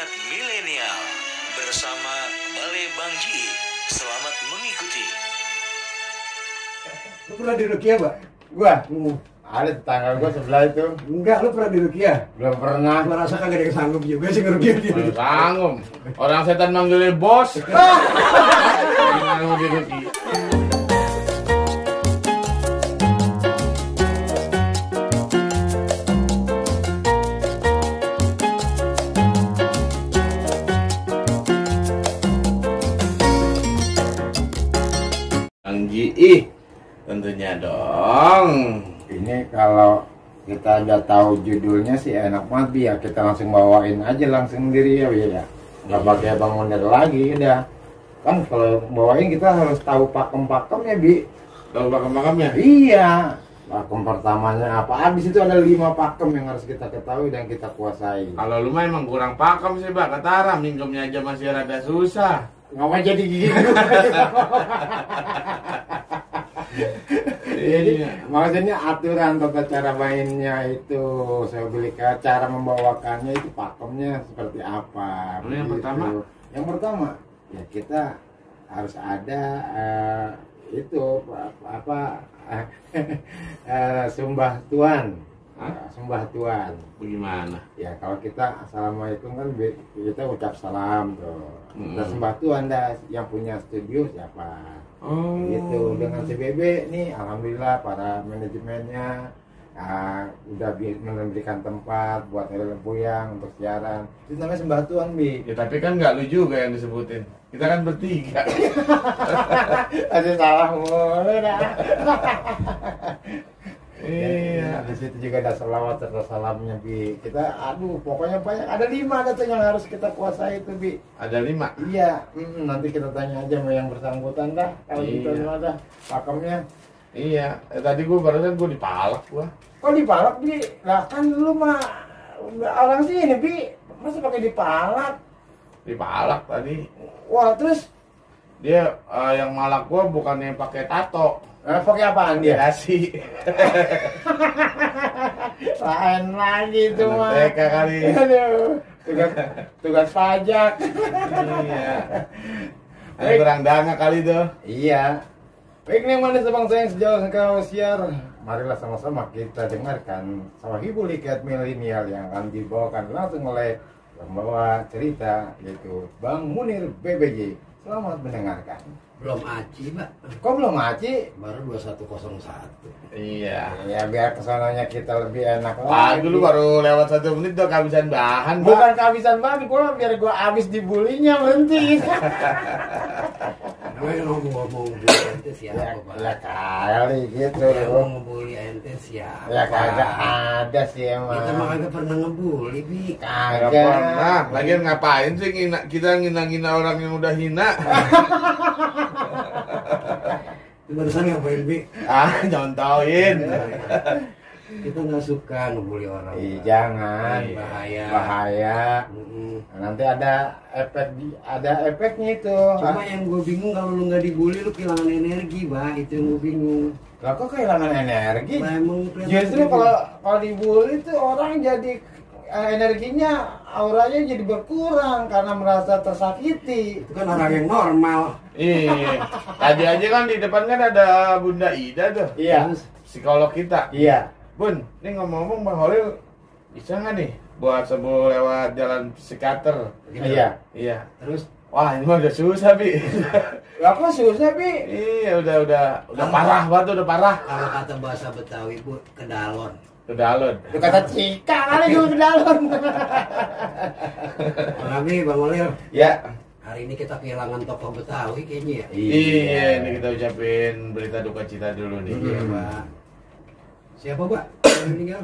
Semangat Milenial bersama Balai Bang Ji. Selamat mengikuti. Lu pernah di Rukia, Pak? Gua? Ada tetangga gua sebelah itu. Enggak, lu pernah di Rukia? Belum pernah. Gua rasa kagak ada yang sanggup juga sih ngerukia dia. Sanggup. Orang setan manggilnya bos. Gimana mau dirugi? Tentunya dong. Ini kalau kita udah tahu judulnya sih enak banget Bi, ya kita langsung bawain aja langsung sendiri ya Bi ya. Nggak pakai bangun dari lagi udah. Kan kalau bawain kita harus tahu pakem-pakemnya Bi. Tahu pakem-pakemnya? Iya. Pakem pertamanya apa? Habis itu ada 5 pakem yang harus kita ketahui dan kita kuasai. Kalau lu mah emang kurang pakem sih, Pak. Kata minggumnya aja masih rada susah. Ngapa jadi gini? Jadi maksudnya aturan tata cara mainnya itu saya beli cara membawakannya itu pakemnya seperti apa? Yang pertama? Yang pertama ya kita harus ada itu apa sembah Tuhan. Sembah Tuhan. Bagaimana? Ya kalau kita assalamualaikum kan kita ucap salam tuh. Kita sembah Tuhan dah. Yang punya studio siapa? Oh. Gitu dengan CBB nih alhamdulillah para manajemennya udah memberikan tempat buat Lempuyang untuk siaran. Itu namanya sembah Tuhan Bi. Ya tapi kan nggak lu juga yang disebutin. Kita kan bertiga. Ada salah mulu dah. Iya. Di situ juga ada selawat serta salamnya Bi. Kita pokoknya banyak. Ada 5 ada tuh yang harus kita kuasai itu Bi. Ada 5. Iya, nanti kita tanya aja sama yang bersangkutan dah. Kalau gitu ada pakemnya. Iya. Tadi barusan dipalak gua. Kok dipalak Bi? Lah kan lu mah orang sini Bi. Masa pakai dipalak? Dipalak tadi. Wah, terus Dia yang malak gua bukannya pakai tato. pakai apaan dia? Dasi. Lain lagi itu Anak mah. TK kali. Aduh, tugas pajak. Iya. Ada kurang dana kali tuh. Iya. Baik nih manis abang sayang sejauh engkau siar. Marilah sama-sama kita dengarkan Sawahibul Hikayat Milenial yang akan dibawakan langsung oleh pembawa cerita yaitu Bang Munir BBJ. Selamat mendengarkan. Belum aci, Pak. Kok belum Aci? Baru 2101. Iya. Ya biar kesananya kita lebih enak Wah, dulu baru lewat 1 menit tuh kehabisan bahan, Pak. Bukan kehabisan bahan, biar gua habis dibulinya penting. Namanya ngomong bully ente siapa, Pak? Ya kali gitu. Ya mau ngebully ente siapa? Ya kagak ada sih emang. Kita mah kagak pernah ngebully, Bi. Nggak Kagak. pernah. Lagian ngapain sih kita ngina-ngina orang yang udah hina? Itu barusan ngapain, Bi? Nyontoin. Kita nggak suka ngebully orang. Jangan. Bahaya. Bahaya. Nanti ada efeknya itu. Cuma yang gue bingung kalau lu nggak dibully lu kehilangan energi, Bah. Itu yang gue bingung. Lah kok kehilangan energi? Nah, emang kelihatan Justru gitu. kalau dibully itu orang jadi energinya, auranya jadi berkurang karena merasa tersakiti. Itu kan orang yang normal. Iya. Tadi aja kan di depan kan ada Bunda Ida tuh. Iya. Psikolog kita. Iya. Bun, ini ngomong-ngomong Bang Holil bisa nggak nih buat sembuh lewat jalan psikiater? Gitu. Iya. Iya. Terus Wah, ini mah udah susah, Bi. Lah kok susah, Bi? Iya, udah parah banget, udah parah. kalau kata bahasa Betawi, Bu, kedalon. Udah alun. Itu kata Cika kali juga ke dalam. Bang Abi, Bang Olil, Ya. hari ini kita kehilangan tokoh Betawi kayaknya ya. Iya, ini kita ucapin berita duka cita dulu nih. Iya, Pak. Siapa, Pak? Yang meninggal?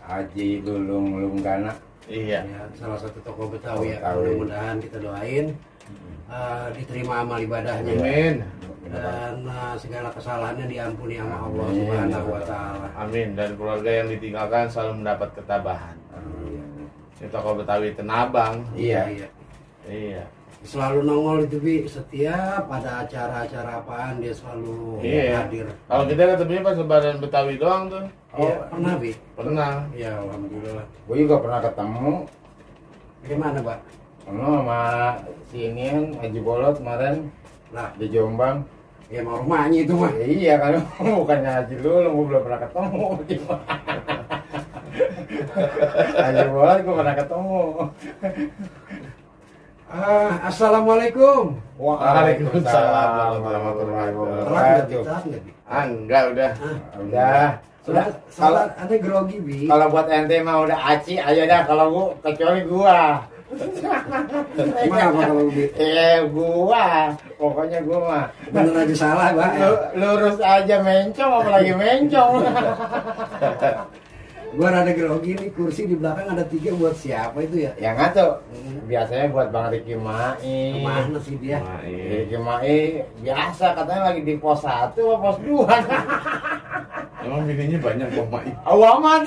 Haji Lulung Lunggana. Iya. Ya, salah satu tokoh Betawi ya. Betawi. Mudah-mudahan kita doain diterima amal ibadahnya. Amin. Dan segala kesalahannya diampuni sama Allah Subhanahu wa taala. Amin. Dan keluarga yang ditinggalkan selalu mendapat ketabahan. Ini tokoh Betawi Tenabang. Iya. Iya. Selalu nongol itu Bi, setiap ada acara-acara apaan dia selalu Iya. hadir. Kalau kita ketemunya pas lebaran Betawi doang tuh. Iya, pernah Bi? Pernah. Ya, alhamdulillah. Gue juga pernah ketemu. Gimana, Pak? sama si inian Haji Bolot kemarin Lah, di Jombang. ya mau rumahnya itu mah. Ya, iya kan bukannya Haji Lulung, gue belum pernah ketemu. Haji Bolot gue pernah ketemu. Assalamualaikum. Waalaikumsalam warahmatullahi Telat nggak wabarakatuh. kita nggak Bi? Enggak udah. Udah. Sudah, Kalau ada grogi Bi. kalau buat ente mah udah aci aja dah, kalau gua kecuali gua. Kenapa kalau Bi? Gua. Pokoknya gua mah Bener aja salah, Pak. lurus aja mencong, apalagi mencong. Gua rada grogi nih, kursi di belakang ada 3 buat siapa itu ya? Yang ngaco biasanya buat Bang Riki Mai. Kemana sih dia? Riki Mai biasa katanya lagi di pos 1 atau pos 2. Emang bininya banyak kok, Mak. Awaman.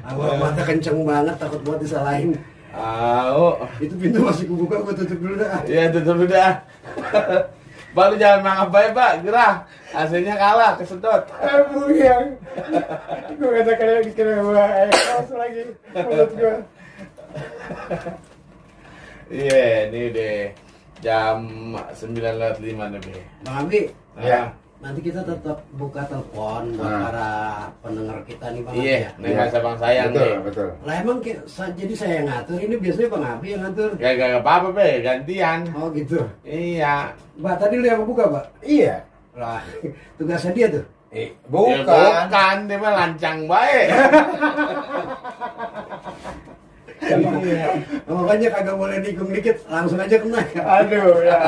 Awal mata kenceng banget, takut buat disalahin. Itu pintu masih kubuka, gua tutup dulu dah. Iya, tutup udah. Baru jangan mangap baik, Pak. Gerah. AC-nya kalah, kesedot. Buyang. Gue kata kalian dikira gua ekos lagi mulut gua. Iya, ini deh jam 9:05 lebih. Bang Abi, Ya. nanti kita tetap buka telepon buat Nah. para pendengar kita nih Bang Abi. Iya, ya. nih masa bang sayang Betul, nih. betul. Lah emang jadi saya yang ngatur, ini biasanya Bang Abi yang ngatur. Gak apa-apa, Be. Gantian. Oh gitu. Iya. Mbak, tadi lu yang buka, Pak? Iya. Lah, tugasnya dia tuh. Bukan. Ya, bukan, dia mah lancang baik. Iya. Makanya kagak boleh nikung dikit, langsung aja kena. Aduh ya.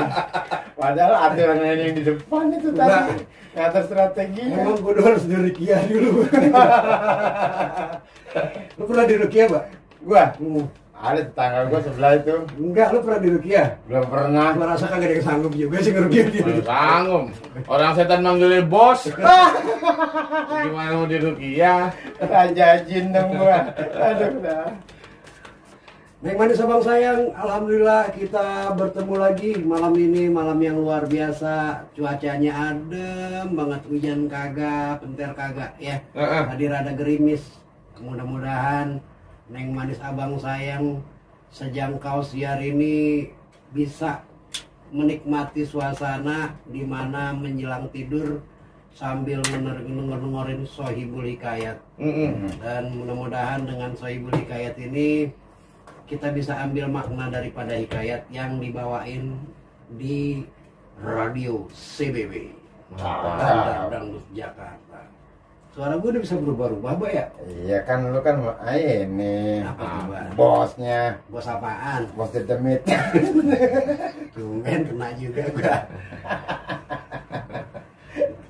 Padahal aturan yang di depan itu tadi ngatur strateginya. Emang gue harus di Rukiah dulu. Lu pernah di Rukiah, Pak? Gua Hmm. ada tetangga gua sebelah itu. Enggak, lu pernah di Rukiah? Belum pernah. Gua rasa kagak ada yang sanggup juga sih ngerukiah dia. Sanggup. Orang setan manggilnya bos. Gimana mau dirukiah? Raja jin dong gua. Aduh dah. Neng manis abang sayang, alhamdulillah kita bertemu lagi malam ini, malam yang luar biasa. Cuacanya adem banget, hujan kagak, penter kagak ya. Tadi rada gerimis. Mudah-mudahan Neng manis abang sayang sejangkau siar ini bisa menikmati suasana di mana menjelang tidur sambil mendengorin Sohibul Hikayat. Dan mudah-mudahan dengan Sohibul Hikayat ini kita bisa ambil makna daripada hikayat yang dibawain di radio CBB Bandar Dangdut Jakarta. Suara gue udah bisa berubah-ubah, Mbak ya? Iya kan lu kan ini Apa tuh, Mbak? bosnya, Bos apaan? bos dedemit. Tumben kena juga gua.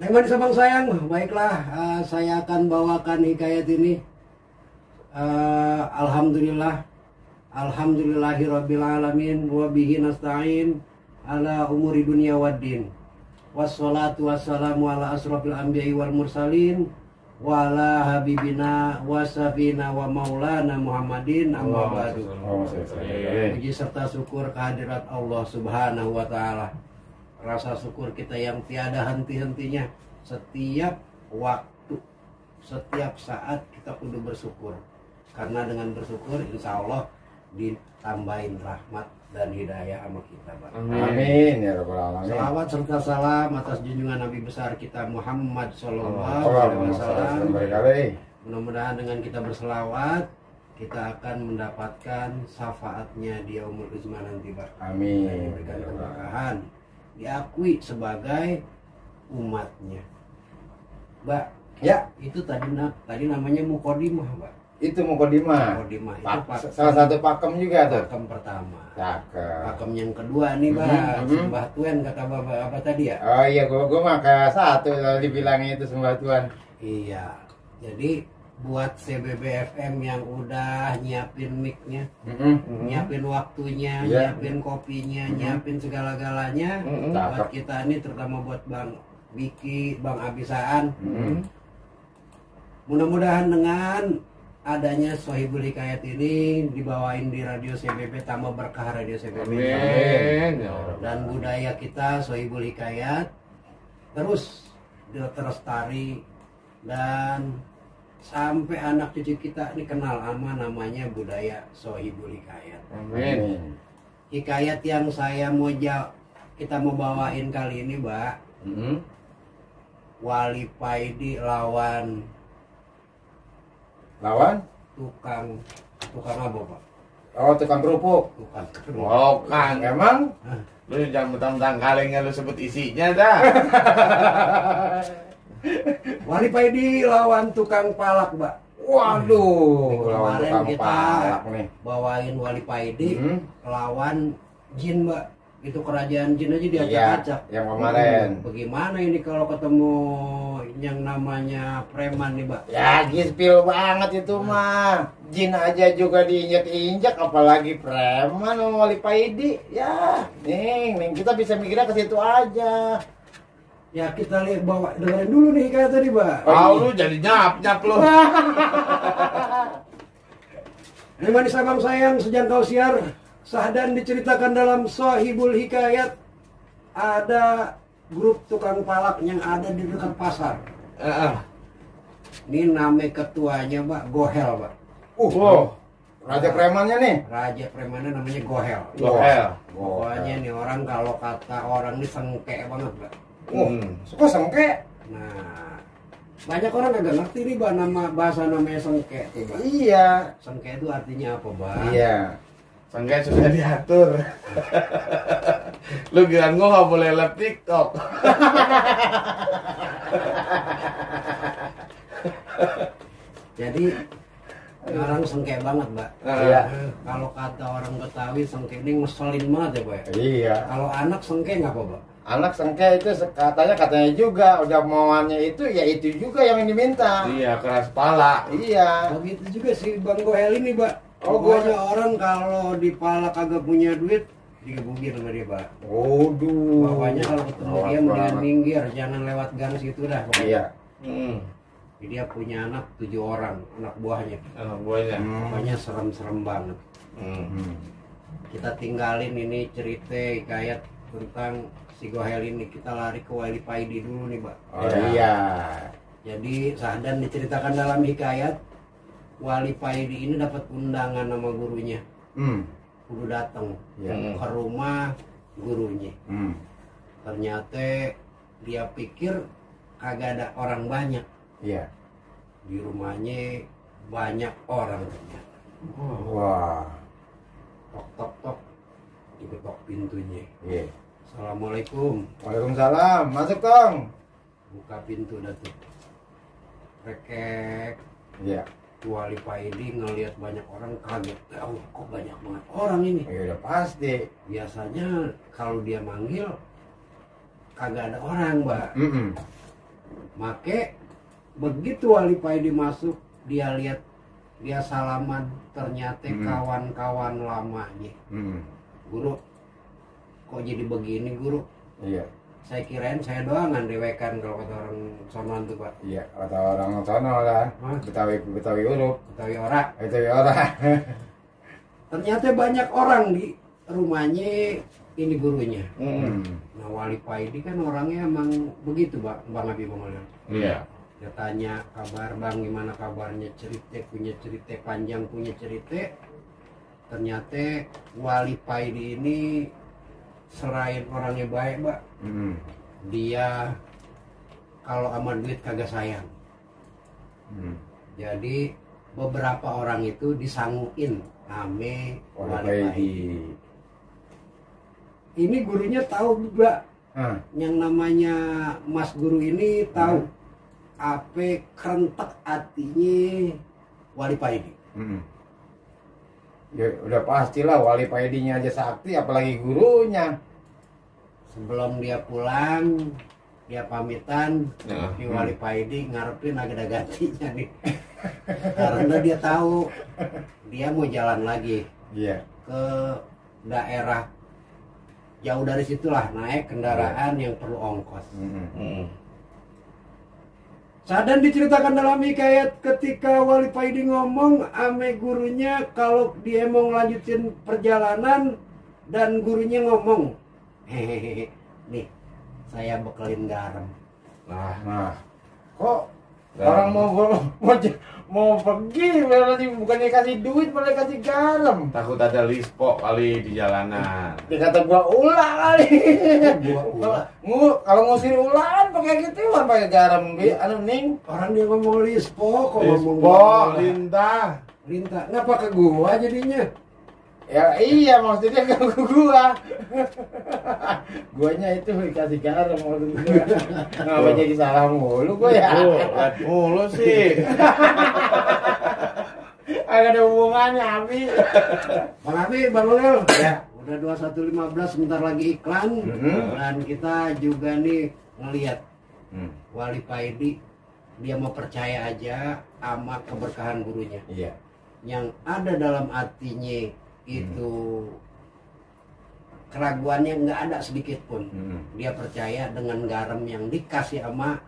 Neng manis abang sayang, baiklah, saya akan bawakan hikayat ini. Alhamdulillahirabbil alamin wa bihi nasta'in ala umuri dunya waddin. Wassalatu wassalamu ala asrofil anbiya'i wal mursalin wa ala habibina wa safina wa maulana Muhammadin amma ba'du. Puji serta syukur kehadirat Allah Subhanahu wa taala. Rasa syukur kita yang tiada henti-hentinya. Setiap waktu, setiap saat kita kudu bersyukur. Karena dengan bersyukur insya Allah ditambahin rahmat dan hidayah sama kita, Pak. Amin ya rabbal alamin. Salawat serta salam atas junjungan Nabi besar kita Muhammad Sallallahu Alaihi Wasallam. Mudah-mudahan dengan kita berselawat kita akan mendapatkan syafaatnya di yaumul qiyamah nanti, Pak. Amin. Dan diberikan keberkahan, diakui sebagai umatnya, Mbak. Ya, Itu tadi namanya mukodimah, Mbak. itu Mukodimah. Mukodimah itu Salah satu pakem juga tuh. pakem pertama. Cakep. Pakem yang kedua nih, Pak. Sembah Tuhan kata Bapak apa tadi ya? Oh iya, gua mah ke satu kalau dibilangnya itu sembah Tuhan. Iya. Jadi buat CBB FM yang udah nyiapin mic-nya, nyiapin waktunya, Iya. nyiapin kopinya, nyiapin segala-galanya, buat kita ini terutama buat Bang Wiki, Bang Abisaan. Mudah-mudahan dengan adanya Sohibul Hikayat ini dibawain di radio CBB, tambah berkah radio CBB. Amin. Dan budaya kita Sohibul Hikayat terus terlestari dan sampai anak cucu kita ini kenal sama namanya budaya Sohibul Hikayat. Amin. Hikayat yang kita mau bawain kali ini, Mbak. Wali Paidi lawan tukang apa, Pak? Oh, tukang kerupuk. Tukang Bukan. Emang? Lu jangan mentang-mentang kalengnya lu sebut isinya dah. Wali Paidi lawan tukang palak, Mbak. Waduh, Minggu lawan kemarin tukang kita palak nih. bawain Wali Paidi lawan jin, Mbak. Itu kerajaan jin aja Iya, diacak-acak. yang kemarin. Bagaimana ini kalau ketemu yang namanya preman nih, Mbak? Ya, gispil banget itu mah. Jin aja juga diinjak-injak, apalagi preman sama Wali Paidi. Ya, ning kita bisa mikirnya ke situ aja. Ya kita lihat dengerin dulu nih kayak tadi, Mbak. Lu jadi nyap-nyap lu. Ini manis abang sayang sejangkau siar. Sahdan diceritakan dalam Sohibul Hikayat. Ada grup tukang palak yang ada di dekat pasar. Ini nama ketuanya, Mbak, Gohel, Mbak. Raja premannya nih. Raja premannya namanya Gohel. Gohel. Pokoknya nih orang kalau kata orang ini sengke banget, Mbak. Kok sengke? Nah, banyak orang kagak ngerti nih, Mbak, namanya sengke tuh, Mbak. Iya. Sengke itu artinya apa, Mbak? Iya. Sangka sudah diatur. Lu kira gua nggak boleh live TikTok. Jadi orang sengke banget, Mbak. Iya. Kalau kata orang Betawi sengke ini ngeselin banget ya, Mbak. Iya. Kalau anak sengke nggak apa, Mbak? Anak sengke itu katanya juga udah mauannya itu ya itu juga yang diminta. Iya, keras pala. Iya. Begitu juga si Bang Gohel ini, Mbak. Oh, Pokoknya orang kalau di pala kagak punya duit digebugin sama dia, Pak. Waduh. Pokoknya kalau ketemu dia mendingan minggir, jangan lewat gang situ dah. Pokoknya. Iya. Dia punya anak 7 orang, anak buahnya. Anak buahnya. Pokoknya serem-serem banget. Kita tinggalin ini cerita hikayat tentang si Gohel ini. Kita lari ke Wali Paidi dulu nih, Pak. Oh iya. Jadi Sahdan diceritakan dalam hikayat, Wali Paidi ini dapat undangan sama gurunya. Kudu datang ke rumah gurunya. Ternyata dia pikir kagak ada orang banyak. Iya. Di rumahnya banyak orang ternyata. Wah. Tok tok tok, diketok pintunya. Iya. Assalamualaikum. Waalaikumsalam. Masuk dong. Buka pintu dah tuh. Rekek. Iya. Wali Paidi ngelihat banyak orang kaget. Oh, kok banyak banget orang ini. Ya udah pasti. Biasanya kalau dia manggil kagak ada orang, Mbak. Make begitu Wali Paidi masuk, dia lihat, dia salaman, ternyata kawan-kawan lamanya. Guru, kok jadi begini, Guru? Iya. Saya kirain saya doang ngandewekan kalau kata orang sonoan tuh, Pak. Iya, kata orang sono lah. Betawi huruf. Betawi ora. Betawi orang. Ternyata banyak orang di rumahnya ini gurunya. Nah, Wali Paidi kan orangnya emang begitu, Bang Abi Bang. Iya. Dia tanya kabar, Bang, gimana kabarnya, punya cerita panjang, punya cerita. Ternyata Wali Paidi ini selain orangnya baik, Mbak, dia kalau sama duit kagak sayang. Jadi beberapa orang itu disanguin ame Wali Paidi. Ini gurunya tahu juga, yang namanya Mas Guru ini tahu apa kerentek hatinya Wali Paidi. Ya udah pastilah Wali Paidinya aja sakti, apalagi gurunya. Sebelum dia pulang, dia pamitan di Wali Paidi, ngarepin agak ada gantinya nih. Karena dia tahu dia mau jalan lagi ke daerah jauh dari situlah, naik kendaraan yang perlu ongkos. Sahdan diceritakan dalam hikayat ketika Wali Paidi ngomong ame gurunya kalau dia mau ngelanjutin perjalanan, dan gurunya ngomong, hehehe, nih saya bekelin garam. Nah, kok Orang mau pergi malah bukannya kasih duit malah kasih garam. Takut ada lispo kali di jalanan. Dikata gua ulah kali. Gua Kalau ngusir ulah kan pakai gituan, pakai garam bi anu ning. orang dia ngomong lispo kok ngomong Lispo, gua. lintah. Lintah. Ngapa ke gua jadinya? Ya iya maksudnya ke gua. Guanya itu dikasih garam maksud gua. Ngapa jadi salah mulu gua ya? Mulu sih. Agak ada hubungannya Abi. Bang Abi, Bang Lel. Ya. Udah 21.15 sebentar lagi iklan. Dan kita juga nih ngelihat Wali Paidi, dia mau percaya aja sama keberkahan gurunya. Iya. Yang ada dalam hatinya itu keraguannya nggak ada sedikit pun. Dia percaya dengan garam yang dikasih sama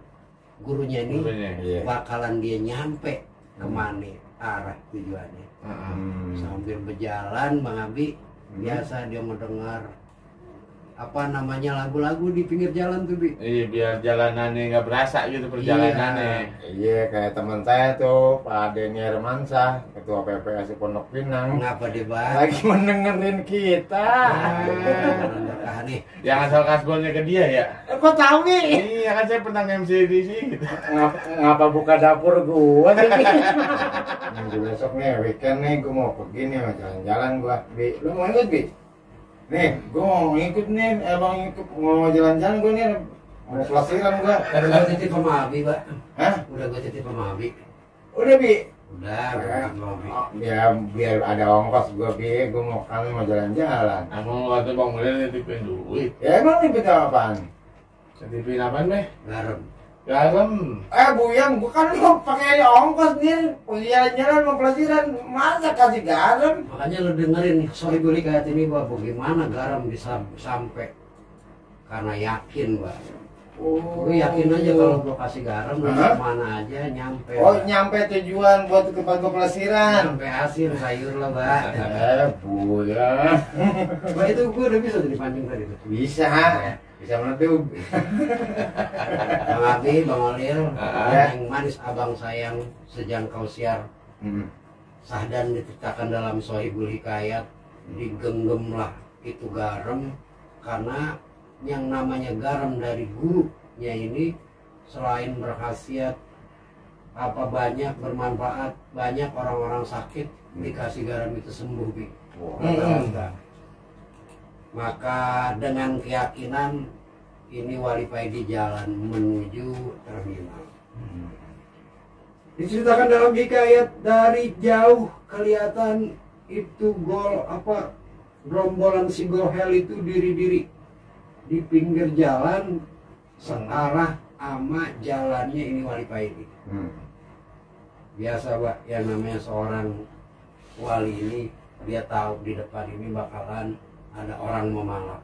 gurunya ini Gurunya, iya. bakalan dia nyampe kemana arah tujuannya. Sambil berjalan Bang Abi, biasa dia mendengar apa namanya lagu-lagu di pinggir jalan tuh Bi. Iya, biar jalanannya nggak berasa gitu perjalanannya. Iya kayak teman saya tuh Pak Denny Hermansyah, ketua PPSI Pondok Pinang. Kenapa dia Bang? Lagi mendengerin kita. Berkah nih. Yang asal kasbonnya ke dia ya. Kok tahu nih? Iya kan saya pernah MC di sini. Ngapa buka dapur gua nih? Minggu besok nih weekend nih gua mau pergi nih mau jalan-jalan gua. Bi, lu mau ikut Bi? Nih, gua mau ikut nih, mau jalan-jalan gua nih. Mau pelasiran gua. Udah gue titip sama Abi, Pak. Hah? Udah gue titip sama Abi. Udah Bi. Udah, gue titip sama Abi. Biar ada ongkos gua Bi, gua mau kami mau jalan-jalan. Kamu kata Bang Mulya nitipin duit. Ya emang nih beda apaan? Nitipin apaan, Beh? Garam. Garam. Buyang, gua kan mau pakai ongkos nih, mau jalan-jalan mau pelasiran, masa kasih garam? Makanya lu dengerin nih, Sohibul Hikayat ini, Pak. Bagaimana garam bisa sampai. Karena yakin, Pak. Gue yakin aja kalau gua kasih garam, lu kemana aja nyampe. Oh, Pak. nyampe tujuan buat tempat gua pelasiran. Nyampe hasil sayur lah, Pak. Buyang. Pak, itu gue udah bisa jadi pancing tadi tuh. Bisa, bisa meletup. Bang Abi, Bang Olil, Ya. yang manis abang sayang sejangkau siar. Sahdan diceritakan dalam Sohibul Hikayat, digenggemlah itu garam karena yang namanya garam dari gurunya ini selain berkhasiat apa banyak bermanfaat, banyak orang-orang sakit dikasih garam itu sembuh Bi. Rata-rata. Maka dengan keyakinan ini Wali Paidi jalan menuju terminal. Diceritakan dalam hikayat dari jauh kelihatan itu gerombolan si Gohel itu diri-diri di pinggir jalan searah ama jalannya ini Wali Paidi. Biasa Pak, yang namanya seorang wali ini dia tahu di depan ini bakalan ada orang memalak.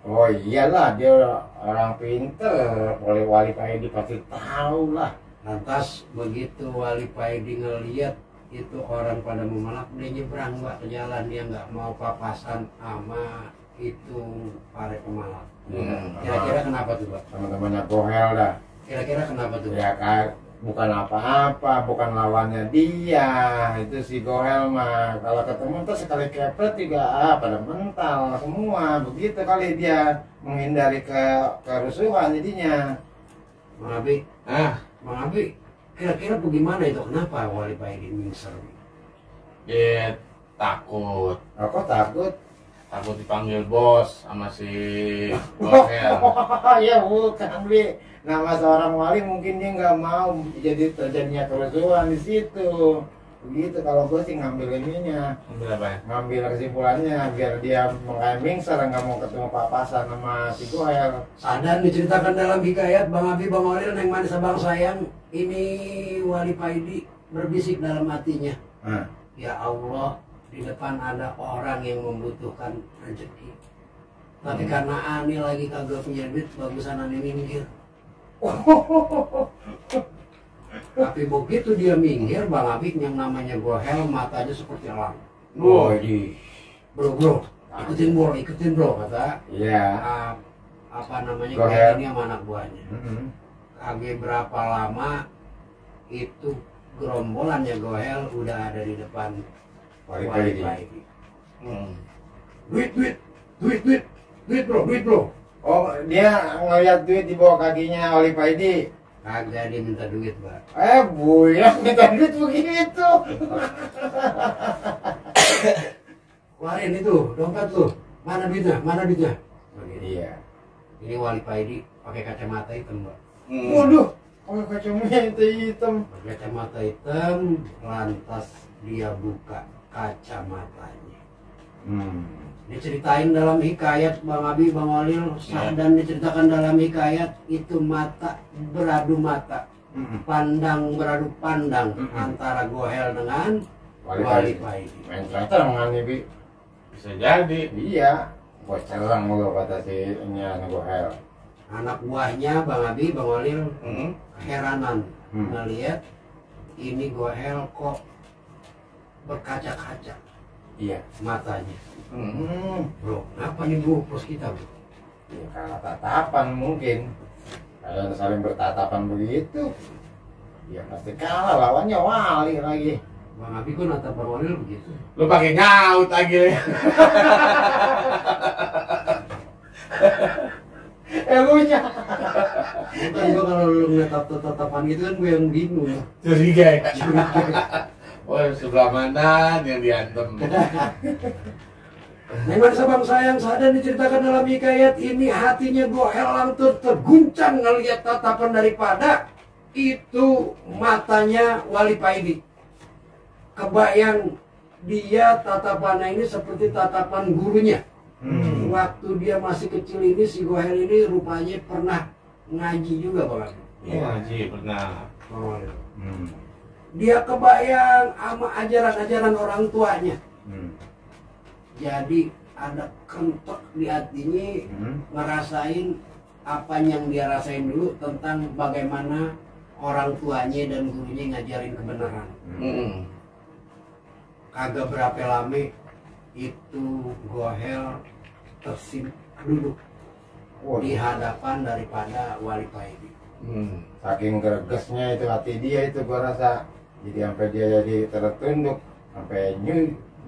Oh iyalah, dia orang pinter, Wali Paidi pasti tahu lah. Lantas begitu Wali Paidi ngeliat itu orang pada memalak, dia nyebrang Pak ke jalan, dia nggak mau papasan sama itu para pemalak. Kira-kira kenapa tuh Pak? Teman-temannya Gohel dah. Kira-kira kenapa tuh? Ya kan, bukan apa-apa, bukan lawannya dia. Itu si Gohel mah kalau ketemu tuh sekali kepret juga pada mental semua. Begitu kali dia menghindari kerusuhan jadinya. Bang Abi, Bang Abi, kira-kira bagaimana itu? Kenapa Wali Paidi mingser? Dia takut. Kok takut? Takut dipanggil bos sama si Gohel. Ya bukan Bi. Nama seorang wali mungkin dia nggak mau jadi terjadinya kerusuhan di situ. Begitu kalau gue sih ngambil ininya, Ambil apa ya? ngambil kesimpulannya biar dia mengmingser nggak mau ketemu papasan sama si Gohel. Sadan diceritakan dalam hikayat Bang Abi, Bang Olil, Neng Manis Abang Sayang. Ini Wali Paidi berbisik dalam hatinya. Ya Allah, di depan ada orang yang membutuhkan rezeki. Tapi karena Ani lagi kagak punya duit, bagusan Ani minggir. Tapi begitu dia minggir, Bang Abi yang namanya Gohel matanya seperti elang. Bro, ikutin bro, kata. Iya. Apa namanya Gohel. Gohel ini sama anak buahnya. Kagak berapa lama itu gerombolannya Gohel udah ada di depan Wali Wali Paidi. Paidi. Hmm. Duit bro. Oh, dia ngeliat duit di bawah kakinya Wali Paidi. Kagak, dia minta duit, Pak. Buya minta duit begitu. Keluarin itu, dompet tuh. Mana duitnya? Begitu. Iya. Ini Wali Paidi pakai kacamata hitam, Pak. Waduh, pakai kacamata hitam. Pakai kacamata hitam, lantas dia buka kacamatanya. Diceritain dalam hikayat Bang Abi, Bang Walil, dan diceritakan dalam hikayat itu mata beradu mata, pandang beradu pandang antara Gohel dengan Wali Paidi. Main terang nih, Bi. Bisa jadi. Iya, gua cerang mulu kata si Gohel. Anak buahnya Bang Abi, Bang Walil keheranan ngelihat ini Gohel kok berkaca-kaca. Iya. Matanya. Bro, apa nih bro pos kita bro? Ya karena tatapan mungkin. Kalian saling bertatapan begitu. Ya pasti kalah, lawannya Wali lagi. Bang Abi kok natap Bang Walil begitu? Lu pakai nyaut lagi. Lunya. Bukan gua kalau lu ngeliat tatapan gitu kan gue yang bingung. Curiga ya. Oh, sebelah mana yang diantem? Memang sabang sayang sadar diceritakan dalam hikayat ini hatinya Gohel langsung terguncang ngelihat tatapan daripada itu matanya Wali Paidi. Kebayang dia tatapannya ini seperti tatapan gurunya. Waktu dia masih kecil ini si Gohel ini rupanya pernah ngaji juga Bang. Iya, ngaji pernah. Dia kebayang sama ajaran-ajaran orang tuanya. Jadi ada kentok di hatinya ngerasain apa yang dia rasain dulu tentang bagaimana orang tuanya dan gurunya ngajarin kebenaran. Kagak berapa lama itu Gohel duduk di hadapan daripada Wali Paidi. Saking gregesnya itu hati dia itu gua rasa. Jadi sampai dia jadi tertunduk, sampai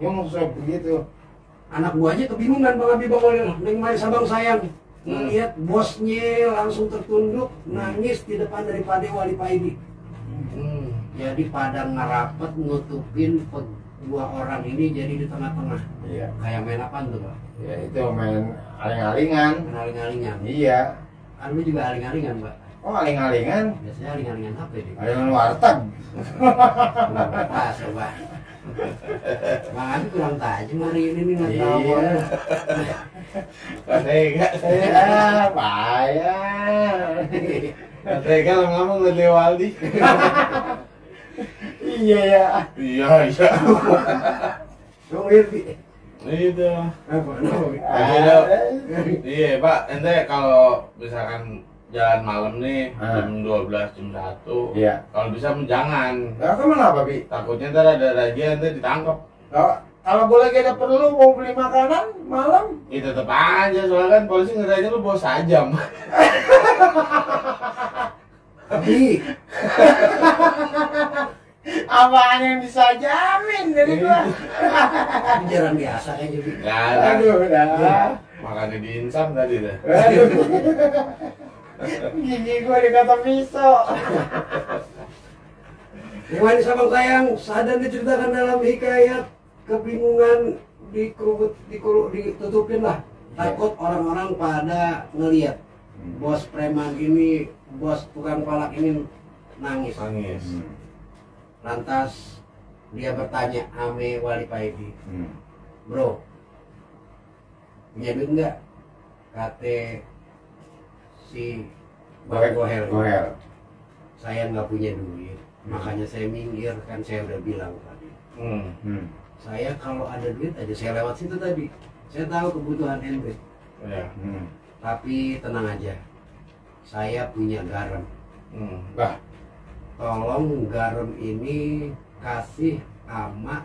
nyungsep begitu. Anak buahnya kebingungan Bang Abi, Bang Walil. Neng Mari Sabang sayang melihat bosnya langsung tertunduk nangis di depan daripada Wali Paidi. Jadi pada ngerapet nutupin dua orang ini jadi di tengah-tengah. Iya. Kayak main apa tuh Pak? Ya itu main aling-alingan. Aling-alingan. Iya. Kan lu juga aling-alingan Pak. Oh, aling-alingan. Biasanya aling-alingan apa ya? Alingan warteg. Pas Pak. Bang Abi kurang tajam hari ini nih nggak tahu. Iya. Tega. Bayar. Tega lama-lama ngeliat Waldi. Iya ya. Iya. Dong Irbi. Itu. Apa? Iya, Pak. Ente kalau misalkan jalan malam nih jam 12, jam 1. Iya. Kalau bisa jangan. Nah, kenapa, Bi? Takutnya ntar ada razia ente ditangkap. Kalau gue lagi ada perlu mau beli makanan malam, Ya tetep aja, soalnya kan polisi ngiranya lu bawa sajam. Tapi apaan yang bisa jamin dari gua? jarang biasa kayaknya Bi. Ya, ada. Aduh, dah. Makanya diinsam tadi dah. Aduh. Gigi gua dikata pisau. Dewan Sabang sayang sadar diceritakan dalam hikayat kebingungan ditutupin lah. Takut orang-orang pada ngelihat bos preman ini, bos tukang palak ini nangis. Nangis. Lantas dia bertanya ame Wali Paidi, bro, punya duit nggak? Kata si Bang Gohel, saya nggak punya duit, makanya saya minggir, kan saya udah bilang tadi. Saya kalau ada duit aja saya lewat situ tadi. Saya tahu kebutuhan ente. Ya. Tapi tenang aja, saya punya garam. Bah, Tolong garam ini kasih ama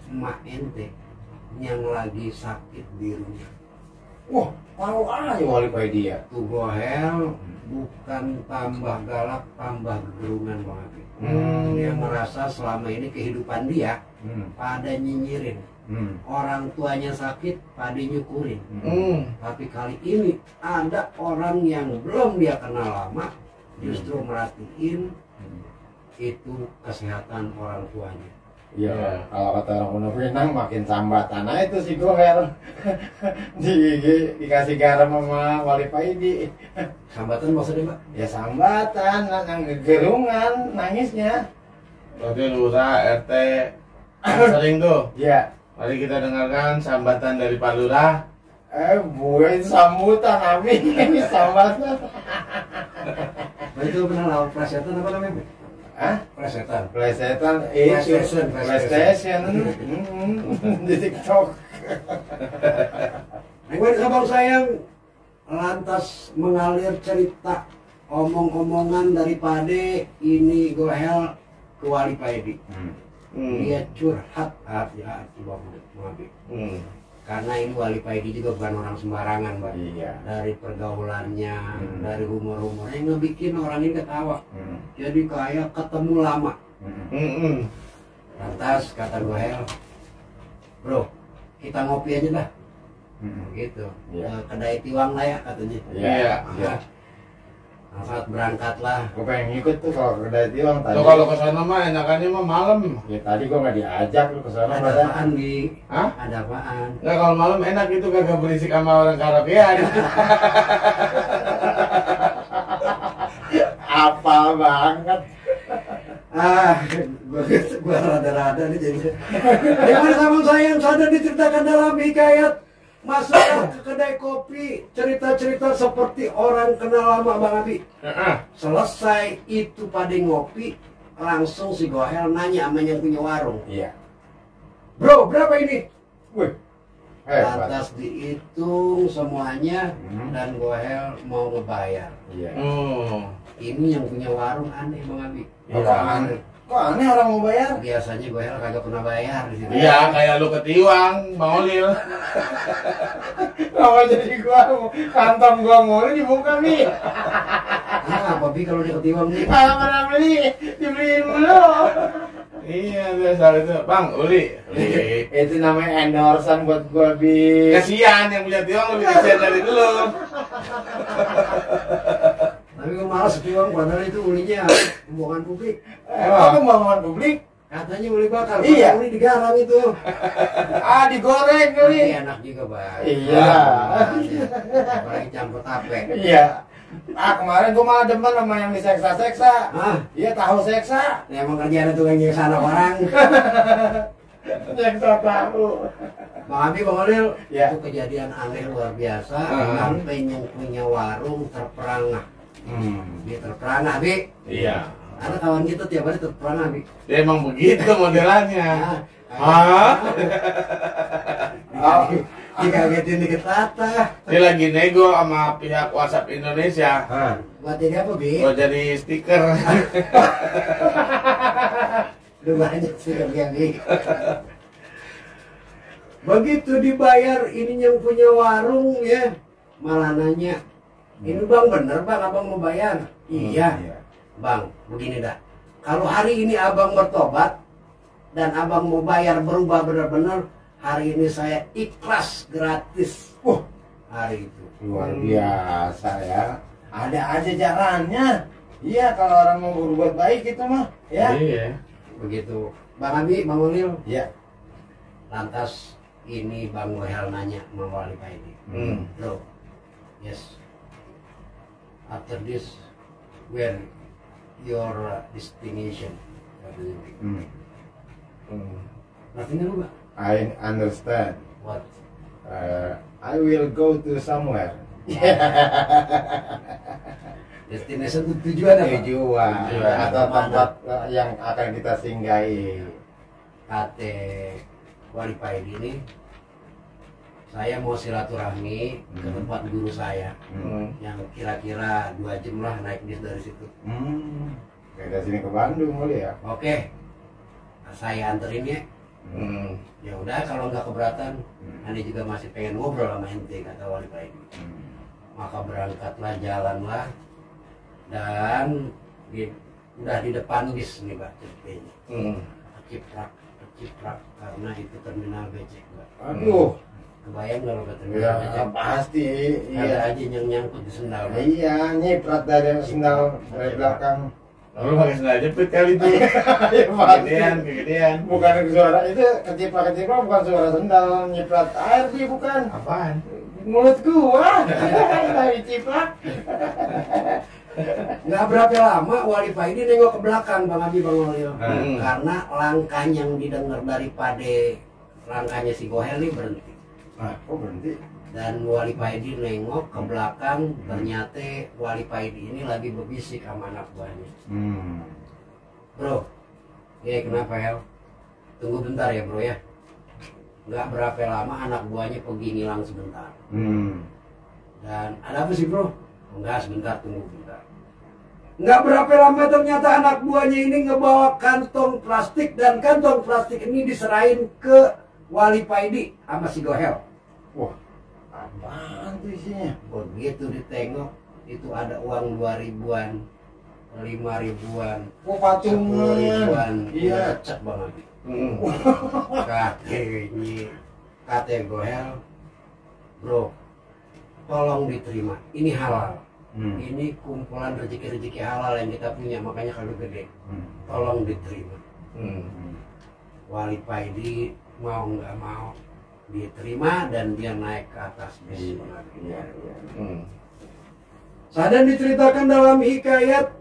emak ente yang lagi sakit di rumah. Wah, tahu aja wali Paidi ya. Tuh Gohel bukan tambah galak, tambah gerungan banget. Dia merasa selama ini kehidupan dia pada nyinyirin. Orang tuanya sakit, pada nyukurin. Tapi kali ini ada orang yang belum dia kenal lama, justru merhatiin itu kesehatan orang tuanya. Iya, kalau kata orang Kuno Pinang makin sambatan. Nah itu si Gohel dikasih garam sama wali Paidi. Sambatan maksudnya Pak? Ya sambatan, yang gerungan nangisnya. Berarti lurah, RT sering tuh. Ya, Mari kita dengarkan sambatan dari Pak Lurah. gue sambutan Abi ini sambatan. Nah, itu pernah lawan presetan apa namanya? Hah? Presetan. PlayStation itu PlayStation di TikTok. Nah, sabang sayang lantas mengalir cerita omong-omongan dari Pade ini Gohel ke wali Paidi. Dia curhat hati-hati banget, karena ini wali Paidi juga bukan orang sembarangan, Bang. Iya. Dari pergaulannya, dari humor-humornya ngebikin orang ini ketawa. Jadi kayak ketemu lama. Lantas kata Gohel, bro, kita ngopi aja dah. Gitu. Iya. Kedai Tiwang lah ya katanya. Iya. Iya. Nah, saat berangkatlah. Gue pengen ngikut tuh kalau ke kedai Tiwang tadi. Tuh kalau ke sana mah enakannya mah malam. Ya tadi gue nggak diajak lu ke sana Ada pada. apaan, Bi? Hah? Ada apaan? Nggak, kalau malam enak itu kagak berisik sama orang karaokean. Apal banget. Gua rada-rada nih jadi. Gimana sama saya yang sadar diceritakan dalam hikayat masuk ke kedai kopi, cerita-cerita seperti orang kenal lama Bang Abi. Selesai itu pada ngopi, langsung si Gohel nanya sama yang punya warung. Iya. Bro, berapa ini? Wih. Hebat. Lantas dihitung semuanya dan Gohel mau ngebayar. Iya. Ini yang punya warung aneh Bang Abi. Kok aneh? Kok aneh orang mau bayar? Biasanya Gohel kagak pernah bayar di sini. Iya, kayak lu ke Tiwang, Bang Olil. Apa jadi gua kantong gua mulu dibuka nih? Apa Bi kalau dia ketiwang nih? Kalau pernah beli, dibeliin mulu. Iya, biasa itu. Bang, Uli. Itu namanya endorsean buat gua Bi. Kasihan yang punya Tiwang lebih kasihan dari dulu. Tapi gue malas ketiwang padahal itu ulinya pembohongan publik. Emang pembangunan publik? Katanya uli bakar, Iya. uli digarang itu. Digoreng kali. Tapi enak juga Bang. Iya. Apalagi campur tape. Iya. Kemarin gua malah demen sama yang diseksa-seksa. Ah, Iya, tahu seksa. ya emang kerjaan itu yang sana orang. Seksa tahu. Bang Abi, Bang Olil, Ya. itu kejadian aneh luar biasa. Sampai yang punya warung terperangah. Dia terperangah, Bi. Iya. Ada kawan kita tiap hari terperangah, Bi. Dia emang begitu modelannya. Ah, Hah? dikagetin dikit tata. Dia lagi nego sama pihak WhatsApp Indonesia. Buat jadi apa, Bi? Buat jadi stiker. Udah banyak sih yang Bi. Begitu dibayar ini yang punya warung ya, malah nanya, ini Bang bener Bang Abang mau bayar? Iya. Bang, begini dah. Kalau hari ini Abang bertobat dan Abang mau bayar berubah benar-benar, hari ini saya ikhlas gratis. Hari itu. Luar biasa ya. Ada aja jalannya. Iya, kalau orang mau berbuat baik itu mah, ya. Iya. Begitu. Bang Abi, Bang Ulil. Iya. Lantas ini Bang Gohel nanya sama wali Paidi. Bro, yes. After this, where your destination? Artinya lu Mbak? I understand. What? I will go to somewhere. Destination itu tujuan apa? Tujuan Tujuan. atau tempat yang akan kita singgahi. Kate wali Paidi ini, saya mau silaturahmi ke tempat guru saya yang kira-kira 2 jam lah naik bis dari situ. Dari sini ke Bandung kali ya. Oke, saya anterin ya. Ya udah kalau nggak keberatan, Ane juga masih pengen ngobrol sama ente, kata Wali Pak Edi. Maka berangkatlah, jalanlah, dan udah di depan bis nih Pak ceritanya. Keciprak karena itu terminal becek Pak. Aduh. Kebayang kalau ke Ya terminal becek? pasti. Ada Iya. aja yang nyangkut di sendal Pak. Iya, nyiprat dari sendal dari belakang. Lalu pakai sendal jepit kali itu. Iya, pasti. Kegedean. Bukan suara itu keciprak bukan suara sendal nyiprat air sih bukan. Apaan? Mulut gua. Dari ciplak. Nggak berapa lama Wali Pak ini nengok ke belakang Bang Abi, Bang Olio. Hmm. Karena langkahnya yang didengar daripada langkahnya si Gohel ini berhenti. Ah, kok berhenti? Dan Wali Paidi nengok ke belakang, ternyata Wali Paidi ini lagi berbisik sama anak buahnya. Bro, ya kenapa ya? Tunggu bentar ya bro ya. Nggak berapa lama anak buahnya pergi ngilang sebentar. Dan ada apa sih bro? Enggak, sebentar, tunggu bentar. Nggak berapa lama ternyata anak buahnya ini ngebawa kantong plastik, dan kantong plastik ini diserahin ke Wali Paidi sama si Gohel. Wah, apaan tuh isinya? Begitu ditengok, itu ada uang 2.000-an, 5.000-an, Oh, 10.000-an. patungan. Iya. Cek banget. Kata Gohel, bro, tolong diterima. Ini halal. Ini kumpulan rezeki-rezeki halal yang kita punya, makanya kalau gede. Tolong diterima. Wali Paidi mau nggak mau diterima, dan dia naik ke atas bis. Iya. Sadar diceritakan dalam hikayat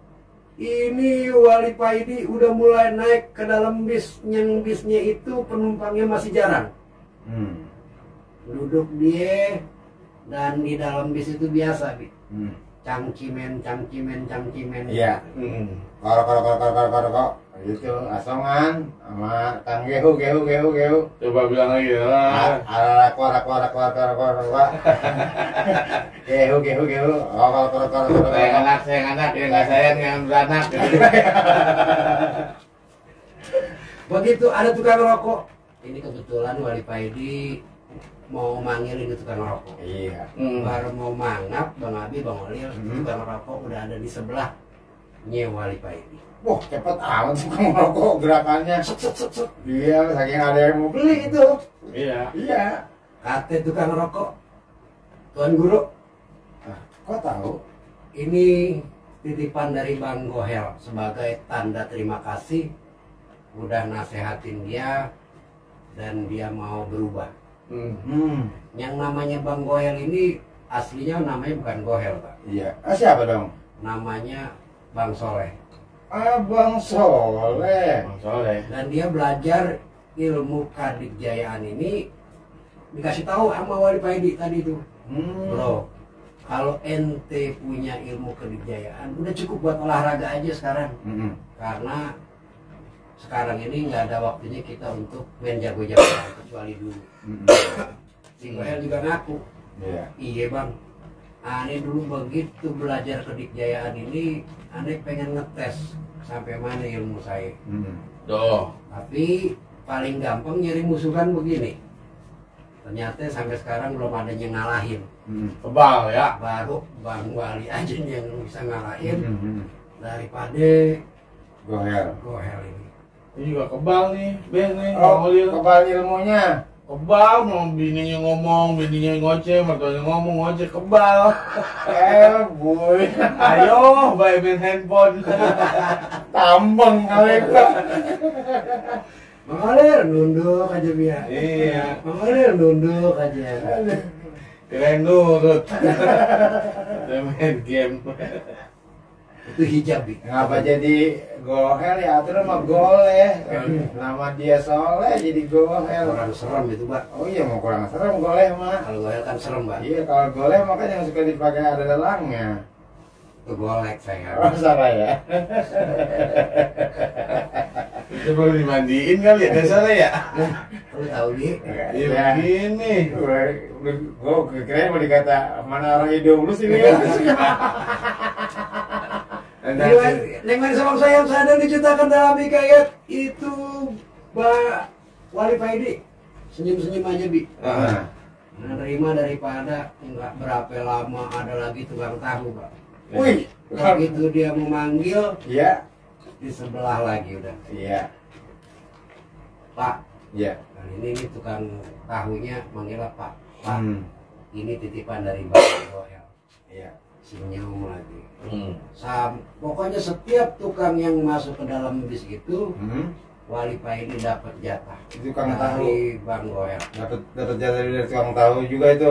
ini, Wali Paidi udah mulai naik ke dalam bis, yang bisnya itu penumpangnya masih jarang. Duduk dia, dan di dalam bis itu biasa, Bi. Cangcimen. Iya. Koro. Itu asongan sama kang gehu. Coba bilang lagi. Koro. Gehu. Koro. Sayang anak, ya nggak sayang yang beranak. Begitu ada tukang rokok. Ini kebetulan Wali Paidi mau manggil ini tukang rokok. Iya. Baru mau mangap, Bang Abi, Bang Olil, tukang rokok udah ada di sebelah Wali Paidi. Wah, cepet amat tukang rokok gerakannya. Iya, saking ada yang mau beli itu. Iya. Kata tukang rokok, Tuan Guru, Kok tahu? ini titipan dari Bang Gohel sebagai tanda terima kasih udah nasehatin dia dan dia mau berubah. Yang namanya Bang Gohel ini aslinya namanya bukan Gohel, Pak. Iya. Siapa dong? Namanya Bang Soleh. Abang Soleh. Dan dia belajar ilmu kadikjayaan ini dikasih tahu sama Wali Paidi tadi tuh. Bro, kalau ente punya ilmu kadikjayaan udah cukup buat olahraga aja sekarang. Karena sekarang ini nggak ada waktunya kita untuk main jago-jagoan kecuali dulu. Si Gohel juga ngaku. Iya bang, Ane dulu begitu belajar kedikjayaan ini, Ane pengen ngetes sampai mana ilmu saya. Tapi paling gampang nyari musuhan begini. Ternyata sampai sekarang belum ada yang ngalahin. Kebal ya. Baru Bang Wali aja yang bisa ngalahin daripada Gohel ini. Ini juga kebal nih, Ben nih. Oh, kebal ilmunya. Kebal, mau bininya ngomong, bininya ngoceh, mertuanya ngomong, ngoceh, kebal. Boy. Ayo, main handphone. Tambeng kali kok. Bang Olir nunduk aja biar. Iya. Bang Olir nunduk aja. Keren nurut. Udah main game. Itu hijab, Bi. Ngapa jadi Gohel ya? Terus mah Goleh. Nama dia Soleh jadi Gohel. Orang serem itu, Pak. Oh iya, mau kurang serem Goleh mah. Kalau Gohel kan serem, Pak. Iya, kalau Goleh mah kan yang suka dipakai ada delangnya. Itu golek saya. Oh, salah ya. Itu perlu dimandiin kali ya, dasarnya ya. Lu tahu, Bi? Iya begini. Gue kira mau dikata mana orang hidung lu sih ya. Neng Manis Sabang Sayang sadar diciptakan dalam hikayat itu Wali Paidi senyum-senyum aja Bi. Ah. Menerima daripada nggak berapa lama ada lagi tukang tahu Pak. Wih, Begitu dia memanggil iya, di sebelah lagi udah. iya, Pak, iya. kali ini tukang tahunya manggilnya Pak. Pak, Hmm, ini titipan dari Bapak Goel. iya. Senyum lagi. Hmm. Pokoknya setiap tukang yang masuk ke dalam bis itu, Hmm, Wali Paidi dapat jatah tukang tahu. dari Bang Goel. Dapat jatah dari tukang tahu juga itu.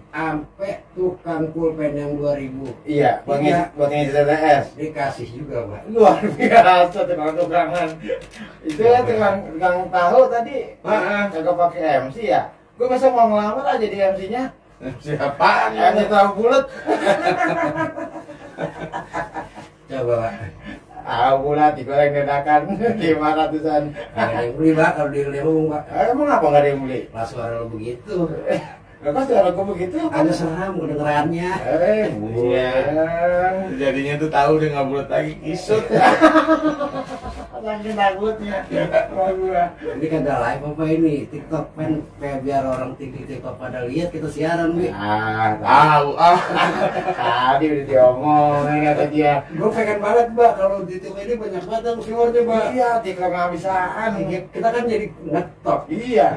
Sampai tukang pulpen yang 2000 Iya, buat ngisi TTS. dikasih juga Pak. Luar biasa tukang-tukangan. Itu ya tukang tahu tadi. Kagak pakai MC ya. Gue besok mau ngelamar aja di MC-nya. Siapa? MC tahu bulat. Coba Pak. Tahu bulat digoreng dadakan 500-an. Ada yang beli Pak kalau di Lembang Pak. Emang apa nggak ada yang beli? Lah suara lo begitu. Gak kan suara gue begitu? Ada seram kedengerannya. Iya. Jadinya tuh tahu dia nggak boleh lagi kisut. Saking takutnya sama gua. Ini kagak live apa ini? TikTok kan kayak biar orang TikTok pada lihat kita siaran Bi. Tahu ah. Tadi udah diomongin kata dia. Gue pengen banget Mbak kalau di TikTok ini banyak banget yang viewernya Mbak. Iya, TikTok nggak bisaan. Kita kan jadi ngetop. Iya.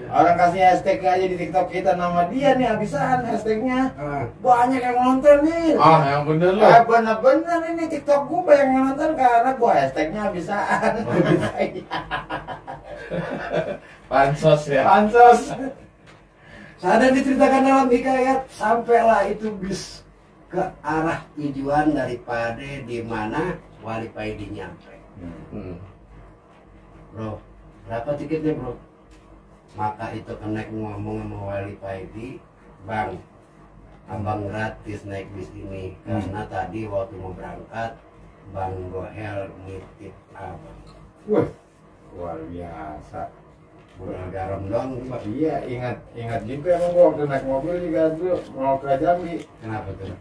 Orang kasih hashtag aja di TikTok kita nama dia nih habisaan hashtagnya. Banyak yang nonton nih. Ah, yang bener lu. Bener-bener ini TikTok gue banyak yang nonton karena gue hashtagnya habisaan. Pansos ya. Pansos. Sadar diceritakan dalam hikayat sampailah itu bis ke arah tujuan daripada di mana Wali Paidi nyampe. Hmm. Bro, berapa tiketnya bro? Maka itu kenek ngomong sama Wali Paidi, Bang, abang gratis naik bis ini karena tadi waktu mau berangkat Bang Goel nitip abang. Wah, luar biasa. Bukan garam doang tuh, Pak. Iya, ingat juga emang gua waktu naik mobil juga dulu mau ke Jambi. Kenapa tuh?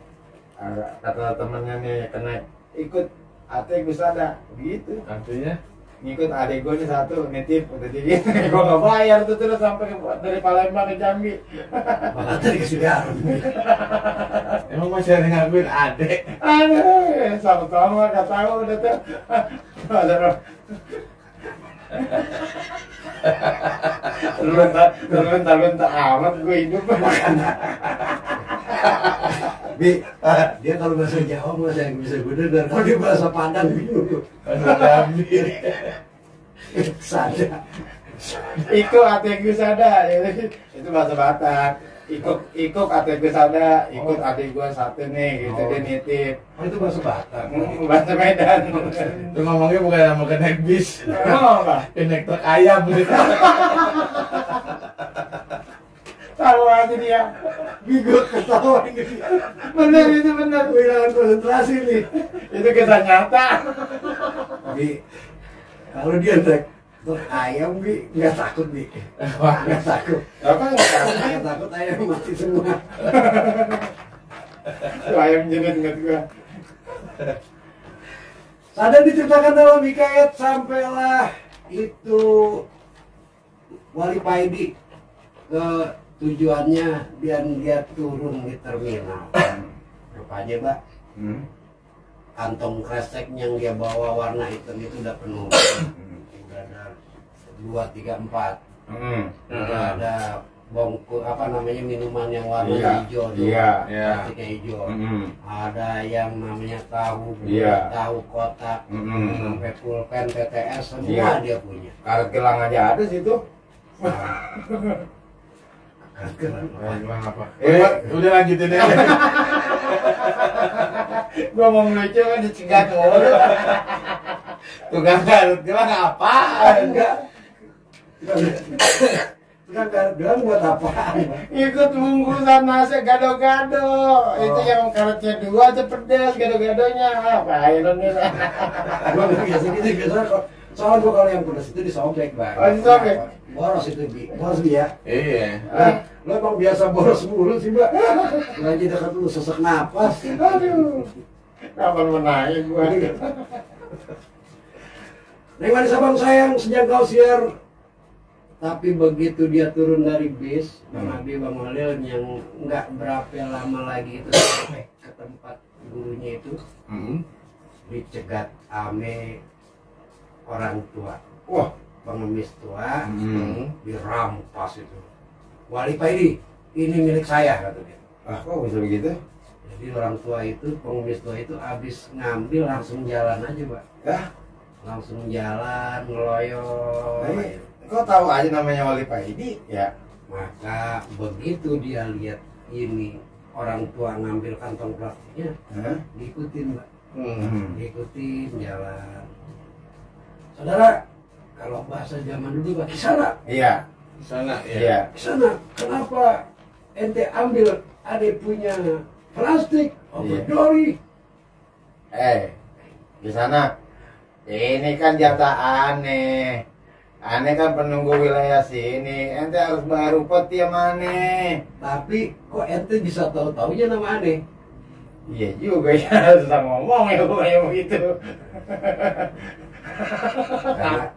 Kata temennya nih kena ikut ate Gusada gitu. Artinya Ngikut adik gua nih satu nitip udah jadi gua nggak bayar tuh terus sampai dari Palembang ke Jambi. Malah tadi kasih garam. emang masih ada ngakuin adek. Aduh, sama-sama nggak tahu udah tuh. Ada Terbentar amat gue hidup. Bi, dia kalau bahasa Jawa masih yang bisa gue dengar. Kalau dia bahasa Padang bingung. Jambi. Sada. Iko ate Gusada itu bahasa Batak. Ikut ate Gusada, ikut adik gua satu nih gitu dia nitip. Oh itu bahasa Batak. Bahasa Medan. Itu ngomongnya bukan sama ke naik bis. Emang apa? Ke naik truk ayam gitu. Tahu aja dia. Bingung ketawa ini. Bener itu bener. Kehilangan konsentrasi nih. Itu kisah nyata. Bi, kalau dia naik truk ayam Bi, nggak takut Bi. Nggak takut. Apa nggak tahu? Nggak takut ayam mati semua. Tuh ayam jenis nggak gua. Sadar diceritakan dalam hikayat sampailah itu Wali Paidi ke tujuannya dan dia turun di terminal. Rupanya Mbak, kantong kresek yang dia bawa warna hitam itu udah penuh. Udah ada 2, 3, 4. Udah ada bongku apa namanya minuman yang warna Iya, hijau tuh. iya, iya. Plastiknya hijau. Ada yang namanya tahu, Iya. tahu kotak, sampai pulpen TTS semua Iya. dia punya. Karet gelang aja ada situ. Bilang apa? Eh, Udah lanjutin aja. Gua mau ngelucu kan dicegat mulu. Tukang garut gelang apa? Enggak. Tukang karet doang buat apaan? Ikut bungkusan nasi gado-gado. Itu yang karetnya 2 aja pedes gado-gadonya. Apa lo nih? Gua nggak biasa gitu biasa kok. Soalnya gua kalau yang pedas itu disobek Bang. Oh, disobek? Boros itu Bi. Boros Bi ya. Iya. Lo emang biasa boros mulu sih Mbak. Lagi dekat lu sesak napas. Aduh. Kapan menangin gua? Neng manis abang sayang, sejak kau siar Tapi begitu dia turun dari bis, Bang Abi, Bang Olil, yang nggak berapa lama lagi itu sampai ke tempat gurunya itu, dicegat ame orang tua. Wah, Pengemis tua, dirampas itu. Wali Paidi, ini milik saya, kata dia. kok bisa begitu? Jadi orang tua itu, pengemis tua itu habis ngambil langsung jalan aja, Pak. Ya, Langsung jalan, ngeloyot. ini kok tahu aja namanya Wali Paidi? Ya. Maka begitu dia lihat ini orang tua ngambil kantong plastiknya, diikutin, Mbak. Diikutin jalan. Saudara, kalau bahasa zaman dulu Pak, kisana. Iya. Di sana ya. Iya. Kisana, kenapa ente ambil adek punya plastik, Iya. dori? Di sana. Ini kan jatah aneh. Aneh kan penunggu wilayah sini. Ente harus bayar upeti ya maneh. Tapi kok ente bisa tahu-taunya nama aneh? Iya juga ya, susah ngomong ya gue kayak begitu.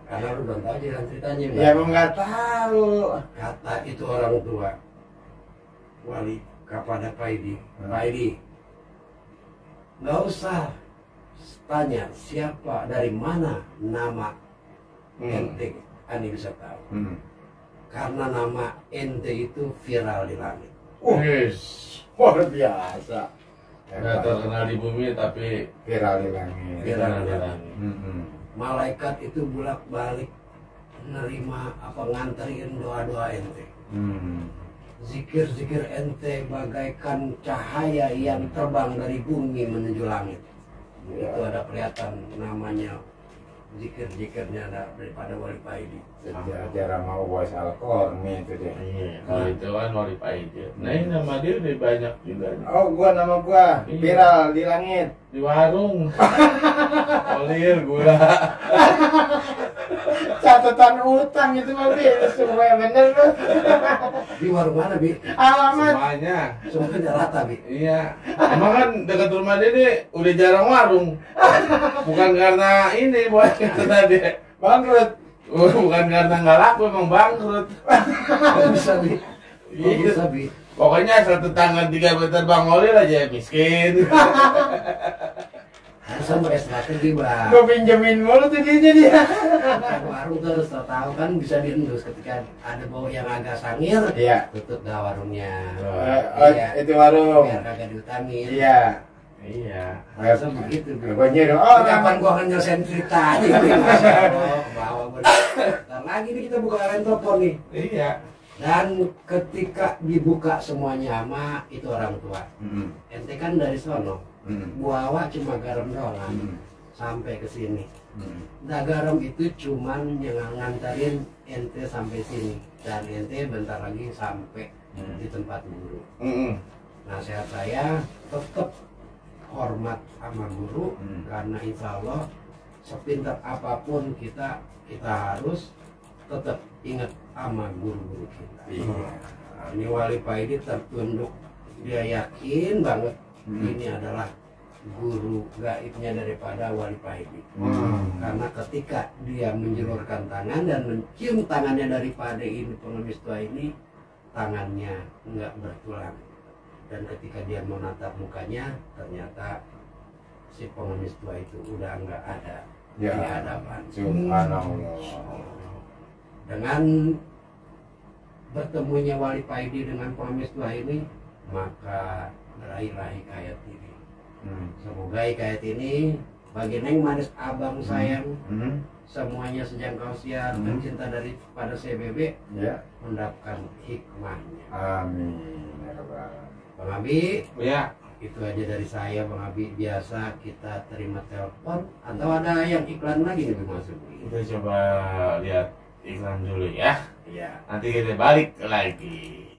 Karena lu belum tahu jalan ceritanya, Mbak. Ya emang nggak tahu. Kata itu orang tua wali kepada Paidi, Paidi, nggak usah tanya siapa dari mana nama ente, Ani bisa tahu. Karena nama ente itu viral di langit. Yes. Luar biasa. Nggak terkenal di bumi tapi Viral di langit. Viral terkenal di di langit. langit. Malaikat itu bolak-balik nerima nganterin doa-doa ente. Zikir-zikir ente bagaikan cahaya yang terbang dari bumi menuju langit. Itu ada kelihatan namanya, zikir-zikirnya ada daripada Wali Paidi. Sejarah mau bos Al-Qarni itu dia. Iya, kalau itu kan Wali Paidi. Nah ini nama dia udah banyak juga nih. Oh, nama gua Iya. viral di langit. Di warung. Olir gula. Catatan utang itu mah Bi, supaya bener lu. Di warung mana, Bi? Alamat. Semuanya. Semuanya rata, Bi. Iya. Emang kan dekat rumah dia nih udah jarang warung. Bukan karena ini buat kata tadi. Bangkrut. Bukan karena nggak laku, emang bangkrut. Kok bisa, Bi? Kok Iya. bisa, Bi? Pokoknya satu tetangga 3 meter Bang Olir aja miskin. Bisa pakai strategi, Bang. Gua pinjemin mulu tuh dia. Warung terus tahu kan bisa diendus ketika ada bau yang agak sangir, Iya. tutup dah warungnya. Itu warung. Biar kagak diutangin. Iya. Iya. Masa begitu, Bi? Gua nyuruh Oh, orang. kapan gua akan nyelesain cerita aja Bi? Masya Allah, ke bawah gua. Ntar lagi nih kita buka line telepon nih. Iya. Dan ketika dibuka semuanya sama itu orang tua. Ente kan dari sono, bawa cuma garam doang sampai ke sini. Nah, garam itu cuman yang nganterin ente sampai sini, dan ente bentar lagi sampai di tempat guru. Nasihat saya tetap hormat sama guru, karena insya Allah sepintar apapun kita harus tetap ingat sama guru-guru kita. Ini Wali Paidi tertunduk, dia yakin banget ini adalah guru gaibnya daripada Wali Paidi. Karena ketika dia menjulurkan tangan dan mencium tangannya daripada ini pengemis tua ini, tangannya enggak bertulang. Dan ketika dia menatap mukanya, ternyata si pengemis tua itu udah enggak ada di hadapan. Subhanallah. Dengan bertemunya Wali Paidi dengan pengemis tua ini, maka berakhirlah hikayat ini. Semoga hikayat ini bagi Neng Manis Abang sayang, semuanya sejangkau siar, pencinta daripada CBB, mendapatkan hikmahnya. Amin. Ya Rabbal. Bang Abi, Ya. itu aja dari saya, Bang Abi. Biasa kita terima telepon atau ada yang iklan lagi nih masuk. Kita coba lihat iklan dulu ya. Iya. Nanti kita balik lagi.